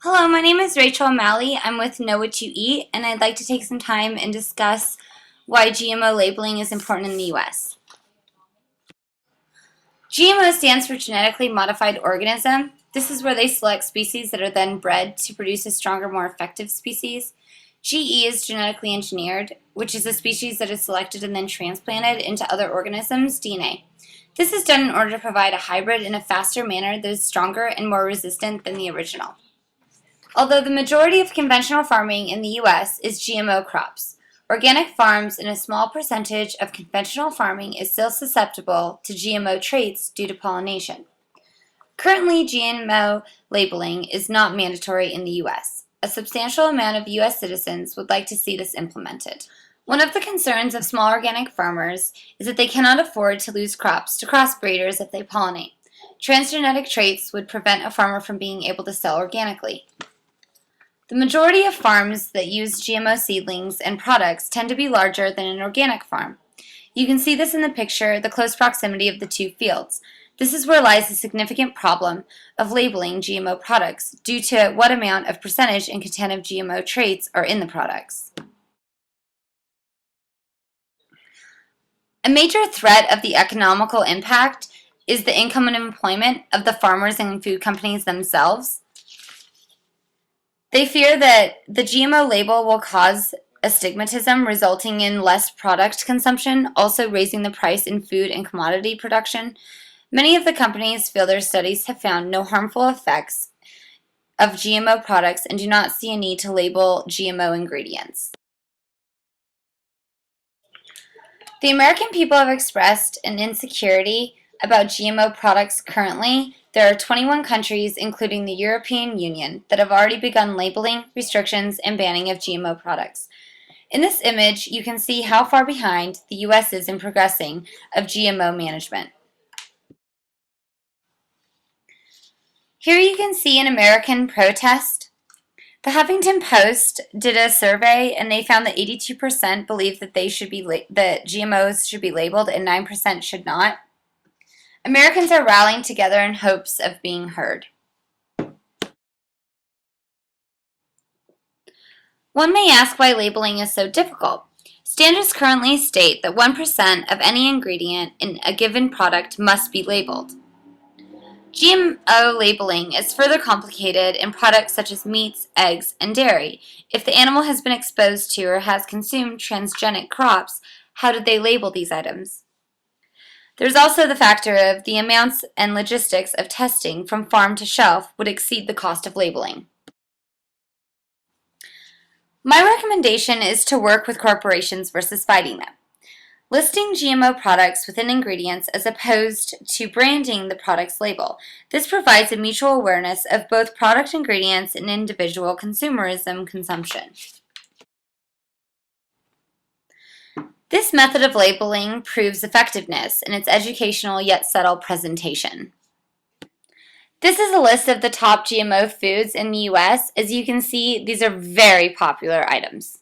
Hello, my name is Rachel O'Malley. I'm with Know What You Eat, and I'd like to take some time and discuss why GMO labeling is important in the U.S. GMO stands for genetically modified organism. This is where they select species that are then bred to produce a stronger, more effective species. GE is genetically engineered, which is a species that is selected and then transplanted into other organisms' DNA. This is done in order to provide a hybrid in a faster manner that is stronger and more resistant than the original. Although the majority of conventional farming in the U.S. is GMO crops, organic farms and a small percentage of conventional farming is still susceptible to GMO traits due to pollination. Currently, GMO labeling is not mandatory in the U.S. A substantial amount of U.S. citizens would like to see this implemented. One of the concerns of small organic farmers is that they cannot afford to lose crops to crossbreeders if they pollinate. Transgenic traits would prevent a farmer from being able to sell organically. The majority of farms that use GMO seedlings and products tend to be larger than an organic farm. You can see this in the picture, the close proximity of the two fields. This is where lies the significant problem of labeling GMO products due to what amount of percentage and content of GMO traits are in the products. A major threat of the economical impact is the income and employment of the farmers and food companies themselves. They fear that the GMO label will cause astigmatism, resulting in less product consumption, also raising the price in food and commodity production. Many of the companies feel their studies have found no harmful effects of GMO products and do not see a need to label GMO ingredients. The American people have expressed an insecurity about GMO products currently. There are 21 countries, including the European Union, that have already begun labeling, restrictions, and banning of GMO products. In this image, you can see how far behind the U.S. is in progressing of GMO management. Here you can see an American protest. The Huffington Post did a survey, and they found that 82% believe that that GMOs should be labeled and 9% should not. Americans are rallying together in hopes of being heard. One may ask why labeling is so difficult. Standards currently state that 1% of any ingredient in a given product must be labeled. GMO labeling is further complicated in products such as meats, eggs, and dairy. If the animal has been exposed to or has consumed transgenic crops, how did they label these items? There's also the factor of the amounts and logistics of testing from farm to shelf would exceed the cost of labeling. My recommendation is to work with corporations versus fighting them. Listing GMO products within ingredients as opposed to branding the product's label. This provides a mutual awareness of both product ingredients and individual consumerism consumption. This method of labeling proves effectiveness in its educational yet subtle presentation. This is a list of the top GMO foods in the U.S. As you can see, these are very popular items.